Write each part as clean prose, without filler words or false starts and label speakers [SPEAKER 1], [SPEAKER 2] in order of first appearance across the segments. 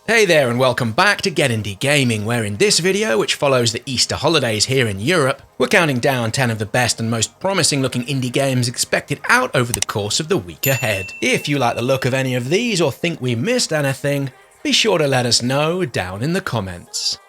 [SPEAKER 1] Hey there and welcome back to Get Indie Gaming, where in this video, which follows the Easter holidays here in Europe, we're counting down 10 of the best and most promising looking indie games expected out over the course of the week ahead. If you like the look of any of these or think we missed anything, be sure to let us know down in the comments.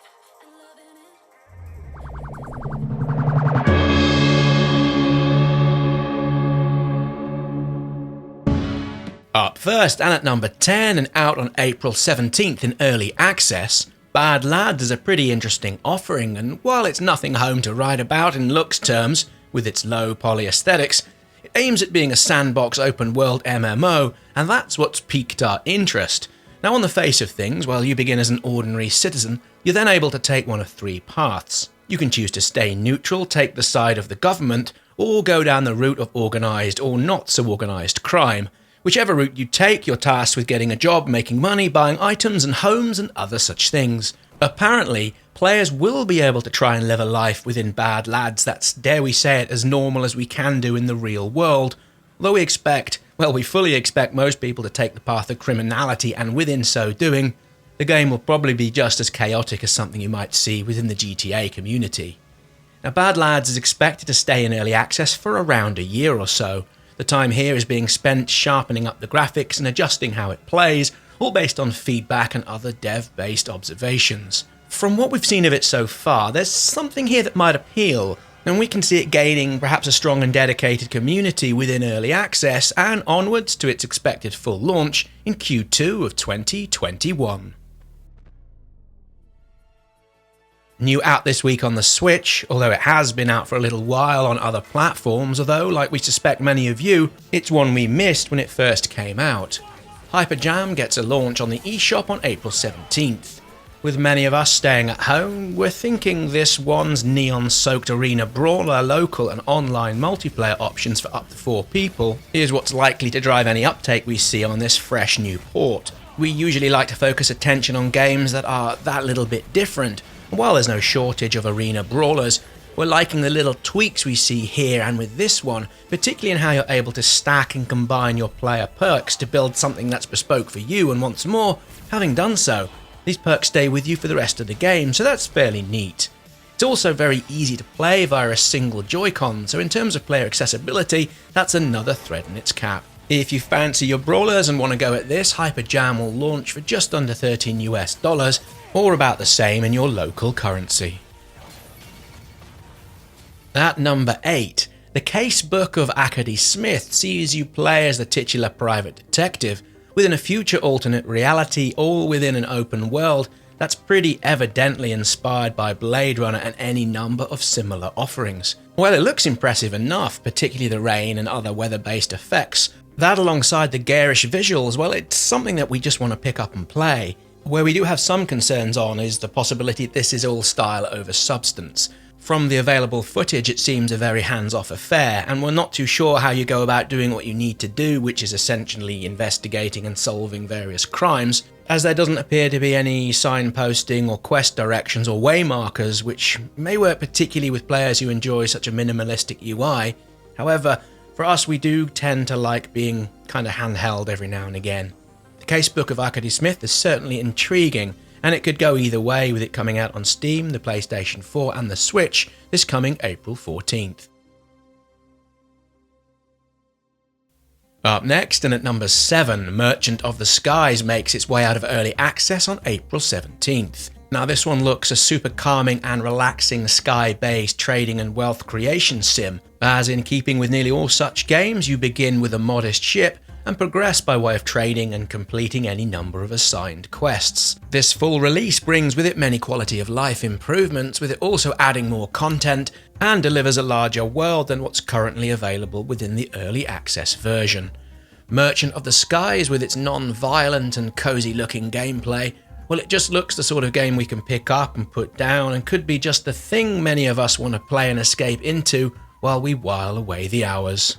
[SPEAKER 1] Up first, and at number 10 and out on April 17th in early access, Badlads is a pretty interesting offering, and while it's nothing home to write about in looks terms, with its low poly aesthetics, it aims at being a sandbox open world MMO, and that's what's piqued our interest. Now on the face of things, while you begin as an ordinary citizen, you're then able to take one of three paths. You can choose to stay neutral, take the side of the government, or go down the route of organised or not so organised crime. Whichever route you take, you're tasked with getting a job, making money, buying items and homes and other such things. Apparently, players will be able to try and live a life within Badlads that's, dare we say it, as normal as we can do in the real world. Although we fully expect most people to take the path of criminality, and within so doing, the game will probably be just as chaotic as something you might see within the GTA community. Now, Badlads is expected to stay in early access for around a year or so. The time here is being spent sharpening up the graphics and adjusting how it plays, all based on feedback and other dev-based observations. From what we've seen of it so far, there's something here that might appeal, and we can see it gaining perhaps a strong and dedicated community within early access and onwards to its expected full launch in Q2 of 2021. New out this week on the Switch, although it has been out for a little while on other platforms, although, like we suspect many of you, it's one we missed when it first came out. Hyperjam gets a launch on the eShop on April 17th. With many of us staying at home, we're thinking this one's neon-soaked arena brawler, local and online multiplayer options for up to 4 people is what's likely to drive any uptake we see on this fresh new port. We usually like to focus attention on games that are that little bit different. While there's no shortage of arena brawlers, we're liking the little tweaks we see here and with this one, particularly in how you're able to stack and combine your player perks to build something that's bespoke for you, and once more, having done so, these perks stay with you for the rest of the game, so that's fairly neat. It's also very easy to play via a single Joy-Con, so in terms of player accessibility, that's another thread in its cap. If you fancy your brawlers and want to go at this, Hyperjam will launch for just under $13 US, or about the same in your local currency. At number 8, the Casebook of Arkady sees you play as the titular private detective within a future alternate reality, all within an open world that's pretty evidently inspired by Blade Runner and any number of similar offerings. Well, it looks impressive enough, particularly the rain and other weather-based effects. That alongside the garish visuals, well, it's something that we just want to pick up and play. Where we do have some concerns on is the possibility this is all style over substance. From the available footage, it seems a very hands-off affair, and we're not too sure how you go about doing what you need to do, which is essentially investigating and solving various crimes, as there doesn't appear to be any signposting or quest directions or waymarkers, which may work particularly with players who enjoy such a minimalistic UI. However, for us, we do tend to like being kind of handheld every now and again. The Casebook of Arkady is certainly intriguing, and it could go either way, with it coming out on Steam, the PlayStation 4 and the Switch this coming April 14th. Up next, and at number 7, Merchant of the Skies makes its way out of early access on April 17th. Now this one looks a super calming and relaxing sky-based trading and wealth creation sim, as in keeping with nearly all such games, you begin with a modest ship and progress by way of trading and completing any number of assigned quests. This full release brings with it many quality of life improvements, with it also adding more content and delivers a larger world than what's currently available within the early access version. Merchant of the Skies, with its non-violent and cozy looking gameplay, well, it just looks the sort of game we can pick up and put down, and could be just the thing many of us want to play and escape into while we while away the hours.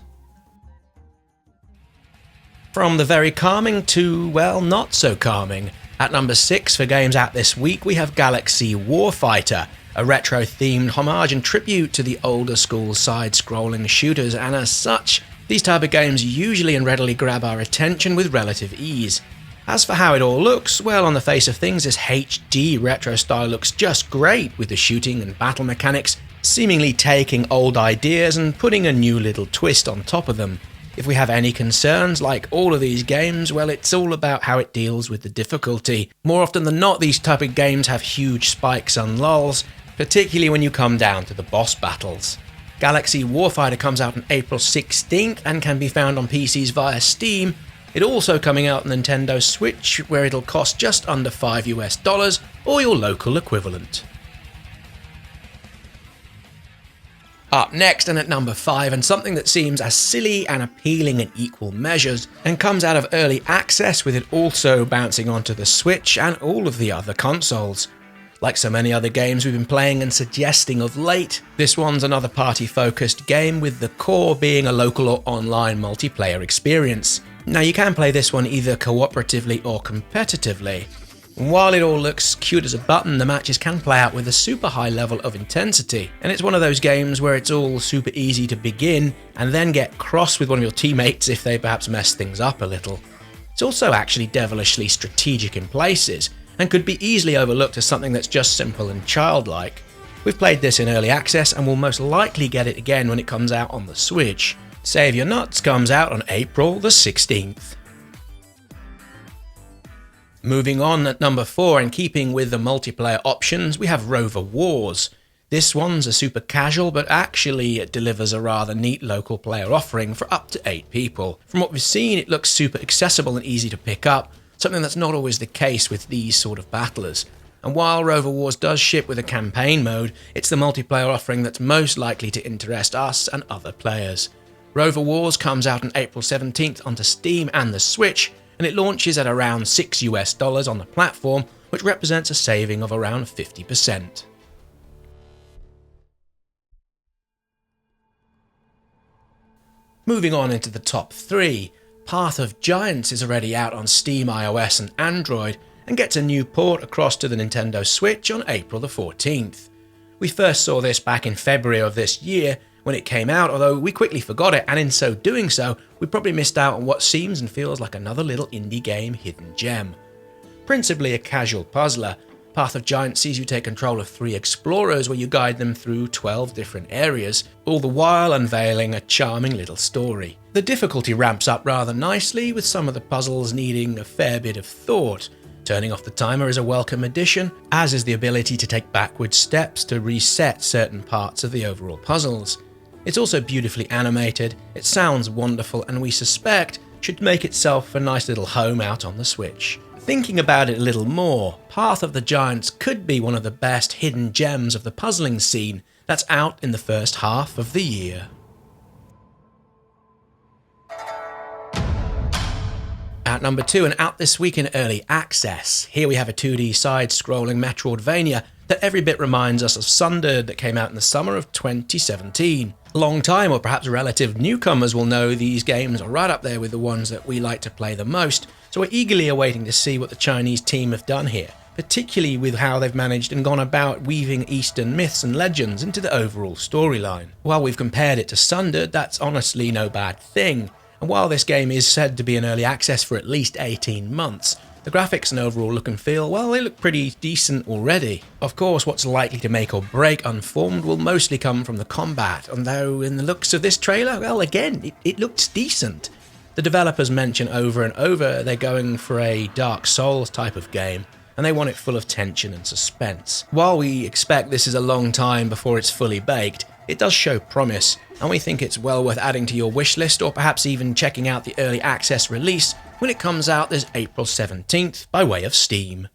[SPEAKER 1] From the very calming to, well, not so calming. At number 6 for games out this week, we have Galaxy Warfighter, a retro-themed homage and tribute to the older school side-scrolling shooters, and as such, these type of games usually and readily grab our attention with relative ease. As for how it all looks, well, on the face of things, this HD retro style looks just great, with the shooting and battle mechanics seemingly taking old ideas and putting a new little twist on top of them. If we have any concerns, like all of these games, well, it's all about how it deals with the difficulty. More often than not, these type of games have huge spikes and lulls, particularly when you come down to the boss battles. Galaxy Warfighter comes out on April 16th and can be found on PCs via Steam. It's also coming out on Nintendo Switch, where it'll cost just under $5 or your local equivalent. Up next, and at number 5, and something that seems as silly and appealing in equal measures, and comes out of early access, with it also bouncing onto the Switch and all of the other consoles. Like so many other games we've been playing and suggesting of late, this one's another party-focused game, with the core being a local or online multiplayer experience. Now, you can play this one either cooperatively or competitively. And while it all looks cute as a button, the matches can play out with a super high level of intensity, and it's one of those games where it's all super easy to begin and then get cross with one of your teammates if they perhaps mess things up a little. It's also actually devilishly strategic in places, and could be easily overlooked as something that's just simple and childlike. We've played this in early access and will most likely get it again when it comes out on the Switch. Save Your Nuts comes out on April the 16th. Moving on, at number 4, and keeping with the multiplayer options, we have Rover Wars. This one's a super casual, but actually it delivers a rather neat local player offering for up to 8 people. From what we've seen, it looks super accessible and easy to pick up, something that's not always the case with these sort of battlers. And while Rover Wars does ship with a campaign mode, it's the multiplayer offering that's most likely to interest us and other players. Rover Wars comes out on April 17th onto Steam and the Switch, and it launches at around $6 on the platform, which represents a saving of around 50%. Moving on into the top 3, Path of Giants is already out on Steam, iOS and Android, and gets a new port across to the Nintendo Switch on April the 14th. We first saw this back in February of this year when it came out, although we quickly forgot it, and in so doing so, we probably missed out on what seems and feels like another little indie game hidden gem. Principally a casual puzzler, Path of Giants sees you take control of 3 explorers where you guide them through 12 different areas, all the while unveiling a charming little story. The difficulty ramps up rather nicely, with some of the puzzles needing a fair bit of thought. Turning off the timer is a welcome addition, as is the ability to take backward steps to reset certain parts of the overall puzzles. It's also beautifully animated, it sounds wonderful, and we suspect should make itself a nice little home out on the Switch. Thinking about it a little more, Path of the Giants could be one of the best hidden gems of the puzzling scene that's out in the first half of the year. At number 2, and out this week in early access, here we have a 2D side-scrolling Metroidvania that every bit reminds us of Sundered that came out in the summer of 2017. Long-time or perhaps relative newcomers will know these games are right up there with the ones that we like to play the most, so we're eagerly awaiting to see what the Chinese team have done here, particularly with how they've managed and gone about weaving Eastern myths and legends into the overall storyline. While we've compared it to Sundered, that's honestly no bad thing, and while this game is said to be in early access for at least 18 months, the graphics and overall look and feel, well, they look pretty decent already. Of course, what's likely to make or break Unformed will mostly come from the combat, and though in the looks of this trailer, well, again, it looks decent. The developers mention over and over they're going for a Dark Souls type of game, and they want it full of tension and suspense. While we expect this is a long time before it's fully baked, it does show promise, and we think it's well worth adding to your wishlist, or perhaps even checking out the early access release when it comes out this April 17th by way of Steam.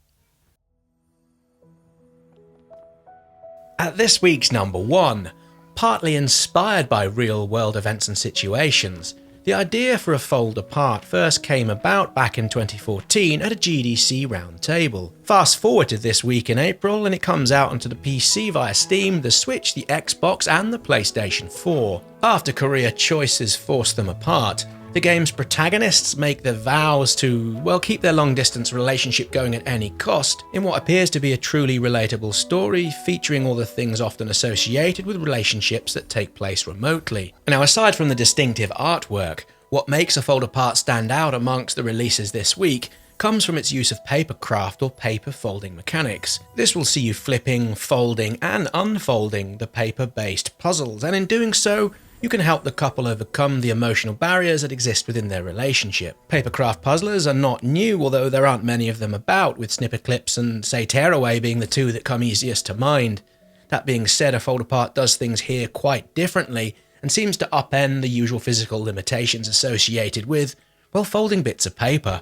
[SPEAKER 1] At this week's number 1, partly inspired by real-world events and situations, the idea for a fold apart first came about back in 2014 at a GDC roundtable. Fast forward to this week in April and it comes out onto the PC via Steam, the Switch, the Xbox and the PlayStation 4. After career choices force them apart, the game's protagonists make the vows to, well, keep their long-distance relationship going at any cost, in what appears to be a truly relatable story featuring all the things often associated with relationships that take place remotely. Now, aside from the distinctive artwork, what makes A Fold Apart stand out amongst the releases this week comes from its use of paper craft or paper folding mechanics. This will see you flipping, folding, and unfolding the paper-based puzzles, and in doing so, you can help the couple overcome the emotional barriers that exist within their relationship. Papercraft puzzlers are not new, although there aren't many of them about, with Snipper Clips and Say Tearaway being the two that come easiest to mind. That being said, a fold apart does things here quite differently, and seems to upend the usual physical limitations associated with, well, folding bits of paper.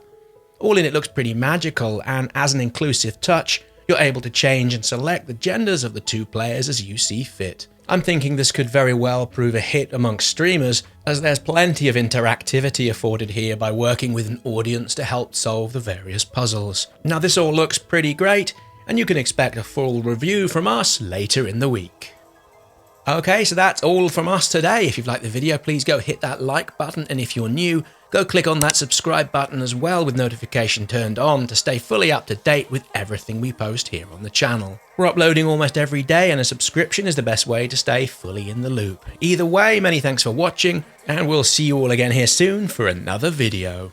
[SPEAKER 1] All in, it looks pretty magical, and as an inclusive touch, you're able to change and select the genders of the two players as you see fit. I'm thinking this could very well prove a hit amongst streamers, as there's plenty of interactivity afforded here by working with an audience to help solve the various puzzles. Now this all looks pretty great, and you can expect a full review from us later in the week. Okay, so that's all from us today. If you've liked the video, please go hit that like button, and if you're new, go click on that subscribe button as well with notification turned on to stay fully up to date with everything we post here on the channel. We're uploading almost every day, and a subscription is the best way to stay fully in the loop. Either way, many thanks for watching, and we'll see you all again here soon for another video.